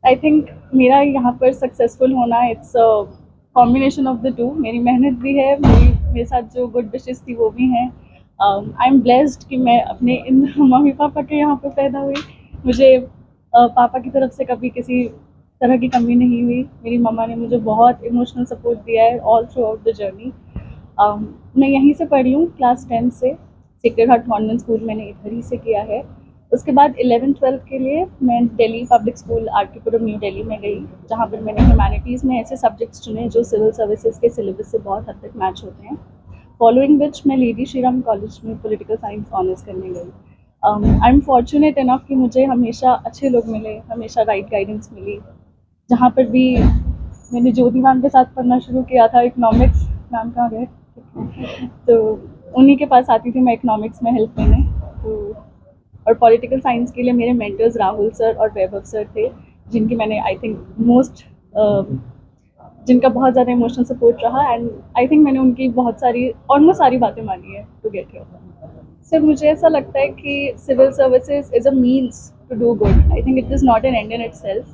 I think मेरा यहाँ पर सक्सेसफुल होना it's combination of the two. मेरी मेहनत भी है, मेरे साथ जो गुड विशेस थी वो भी हैं। आई एम ब्लेस्ड कि मैं अपने इन मम्मी पापा के यहाँ पर पैदा हुई। मुझे पापा की तरफ से कभी किसी तरह की कमी नहीं हुई। मेरी मम्मा ने मुझे बहुत इमोशनल सपोर्ट दिया है all through out the journey. मैं यहीं से पढ़ी हूँ क्लास 10 से। सेक्रेड हार्ट कॉन्वेंट स्कूल मैंने इधर ही से किया है। उसके बाद 11th-12th के लिए मैं Delhi public school RK Puram new Delhi में गई, जहाँ पर मैंने ह्यूमैनिटीज़ में ऐसे सब्जेक्ट्स चुने जो सिविल सर्विसेज के सिलेबस से बहुत हद तक मैच होते हैं। फॉलोइंग विच मैं लेडी श्रीराम कॉलेज में पॉलिटिकल साइंस ऑनर्स करने गई। आई एम फॉर्चुनेट इनफ कि मुझे हमेशा अच्छे लोग मिले, हमेशा राइट गाइडेंस मिली। जहाँ पर भी मैंने ज्योति मैम के साथ पढ़ना शुरू किया था, इकोनॉमिक्स मैम कहाँ गए, तो उन्हीं के पास आती थी मैं इकोनॉमिक्स में हेल्प लेने। तो और पॉलिटिकल साइंस के लिए मेरे मेंटर्स राहुल सर और वैभव सर थे, जिनकी मैंने आई थिंक जिनका बहुत ज़्यादा इमोशनल सपोर्ट रहा। एंड आई थिंक मैंने उनकी बहुत सारी ऑलमोस्ट सारी बातें मानी है टू गेट हियर। सिर्फ मुझे ऐसा लगता है कि civil services is a means to do good. I think it is not an end in itself.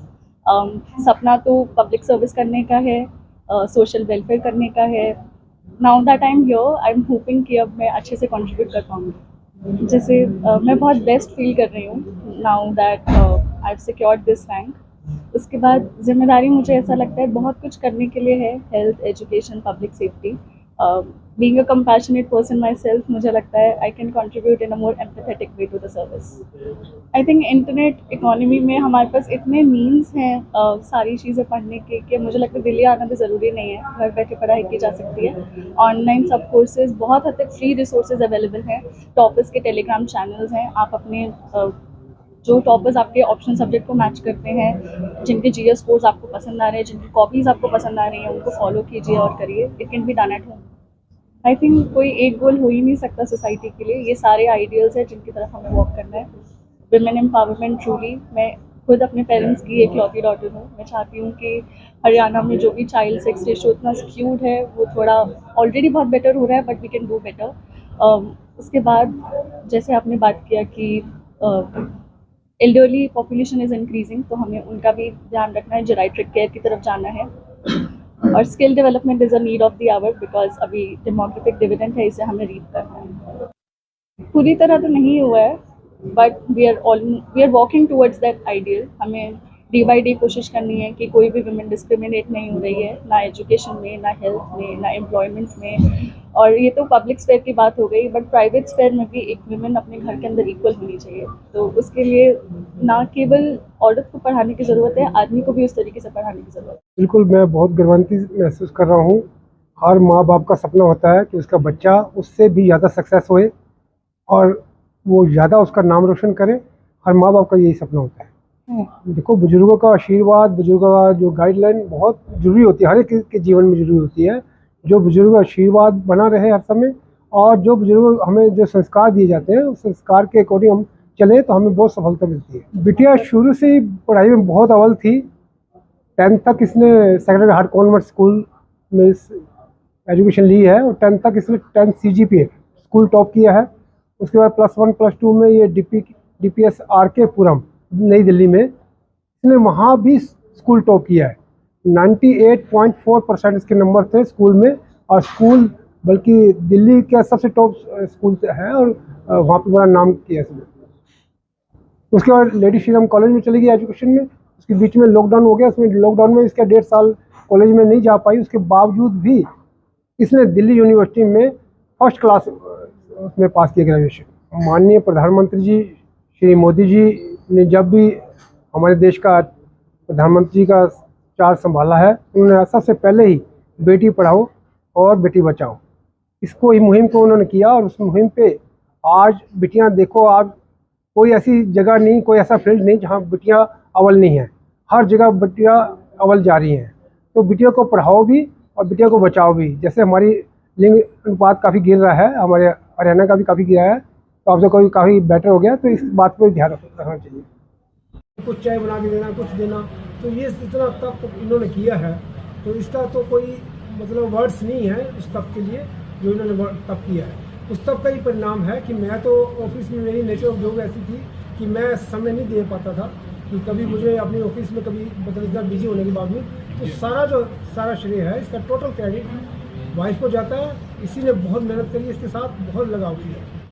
सपना तो पब्लिक सर्विस करने का है, सोशल वेलफेयर करने का है। Now that I am here, I am hoping कि अब मैं अच्छे से कंट्रीब्यूट कर पाऊँगी। जैसे मैं बहुत बेस्ट फील कर रही हूँ now that I have secured this rank. उसके बाद जिम्मेदारी मुझे ऐसा लगता है बहुत कुछ करने के लिए है, health, education, public safety. Being a compassionate person myself, मुझे लगता है I can contribute in a more empathetic way to the service. I think internet economy में हमारे पास इतने मीन्स हैं सारी चीज़ें पढ़ने के कि मुझे लगता है दिल्ली आना भी ज़रूरी नहीं है, घर बैठे पढ़ाई की जा सकती है। ऑनलाइन सब कोर्सेज बहुत हद तक फ्री रिसोर्सेज अवेलेबल हैं। टॉपर्स के टेलीग्राम चैनल्स हैं, आप अपने जो टॉपर्स आपके ऑप्शन सब्जेक्ट को मैच करते हैं, जिनके जीएस कोर्स आपको पसंद आ रहे हैं, जिनकी कॉपीज़ आपको पसंद आ रही हैं, उनको फॉलो कीजिए और करिए। It can be done at home. I think कोई एक गोल हो ही नहीं सकता सोसाइटी के लिए, ये सारे आइडियल्स हैं जिनकी तरफ हमें वॉक करना है। Women empowerment truly. मैं खुद अपने पेरेंट्स की इकलौती डॉटर हूँ। मैं चाहती हूँ कि हरियाणा में जो भी चाइल्ड सेक्स रेशियो इतना स्क्यूड है वो थोड़ा ऑलरेडी बहुत बेटर हो रहा है, but we can do better. उसके बाद जैसे आपने बात किया कि एल्डरली पॉपुलेशन इज़ इंक्रीजिंग, तो हमें उनका भी ध्यान रखना है, जेराइट्रिक केयर की तरफ जाना है। और skill development is a need of the hour, because अभी डेमोग्राफिक डिविडेंड है, इसे हमें रीड करना है। पूरी तरह तो नहीं हुआ है, but we are walking towards that ideal. हमें डे बाई डे कोशिश करनी है कि कोई भी वुमेन डिस्क्रिमिनेट नहीं हो रही है, ना एजुकेशन में, ना हेल्थ में, ना एम्प्लॉयमेंट में। और ये तो पब्लिक स्फेयर की बात हो गई, बट प्राइवेट स्फेयर में भी एक वुमेन अपने घर के अंदर इक्वल होनी चाहिए। तो उसके लिए ना केवल औरत को पढ़ाने की ज़रूरत है, आदमी को भी उस तरीके से पढ़ाने की ज़रूरत है। बिल्कुल, मैं बहुत गर्वान्वित महसूस कर रहा हूँ। हर माँ बाप का सपना होता है कि उसका बच्चा उससे भी ज़्यादा सक्सेस होए और वो ज़्यादा उसका नाम रोशन करे। हर माँ बाप का यही सपना होता है। देखो, बुजुर्गों का आशीर्वाद, बुजुर्गों का जो गाइडलाइन बहुत ज़रूरी होती है, हर एक के जीवन में ज़रूरी होती है। जो बुजुर्गों का आशीर्वाद बना रहे हर समय, और जो बुजुर्ग हमें जो संस्कार दिए जाते हैं उस संस्कार के अकॉर्डिंग हम चले तो हमें बहुत सफलता मिलती है। बिटिया शुरू से ही पढ़ाई में बहुत अव्वल थी। 10th तक इसने सेक्रेड हार्ट कॉन्वेंट स्कूल में एजुकेशन ली है और 10th तक इसने 10 CGPA स्कूल टॉप किया है। उसके बाद +1 +2 में ये DPS RK पुरम नई दिल्ली में इसने वहाँ भी स्कूल टॉप किया है। 98.4% इसके नंबर थे स्कूल में, और स्कूल बल्कि दिल्ली का सबसे टॉप स्कूल है, और वहाँ पर बड़ा नाम किया इसने। उसके बाद लेडी श्रीराम कॉलेज में चली गई एजुकेशन में। उसके बीच में लॉकडाउन हो गया, उसमें लॉकडाउन में इसका 1.5 साल कॉलेज में नहीं जा पाई। उसके बावजूद भी इसने दिल्ली यूनिवर्सिटी में फर्स्ट क्लास उसमें पास किया ग्रेजुएशन। माननीय प्रधानमंत्री जी श्री मोदी जी ने जब भी हमारे देश का प्रधानमंत्री जी का चार्ज संभाला है, उन्होंने सबसे पहले ही बेटी पढ़ाओ और बेटी बचाओ, इसको ही मुहिम को उन्होंने किया। और उस मुहिम पे आज बिटियां देखो, आज कोई ऐसी जगह नहीं, कोई ऐसा फील्ड नहीं जहाँ बिटियां अव्वल नहीं है। हर जगह बिटियां अव्वल जा रही हैं। तो बिटिया को पढ़ाओ भी और बिटिया को बचाओ भी। जैसे हमारी लिंग अनुपात काफ़ी गिर रहा है, हमारे हरियाणा का भी काफ़ी गिरा है, तो आपसे कोई काफ़ी बेटर हो गया, तो इस बात पर ध्यान रखना चाहिए। कुछ चाय बना के देना, कुछ देना, तो ये इतना तप इन्होंने किया है, तो इसका तो कोई मतलब वर्ड्स नहीं है उस तप के लिए जो इन्होंने तप किया है। उस तप का ही परिणाम है कि मैं तो ऑफिस में, मेरी नेचर ऑफ जॉब ऐसी थी कि मैं समय नहीं दे पाता था, कि कभी मुझे अपने ऑफिस में कभी मतलब इतना बिजी होने के बाद में तो सारा श्रेय है इसका, टोटल क्रेडिट वाइफ को जाता है। इसी ने बहुत मेहनत करी, इसके साथ बहुत लगाव किया।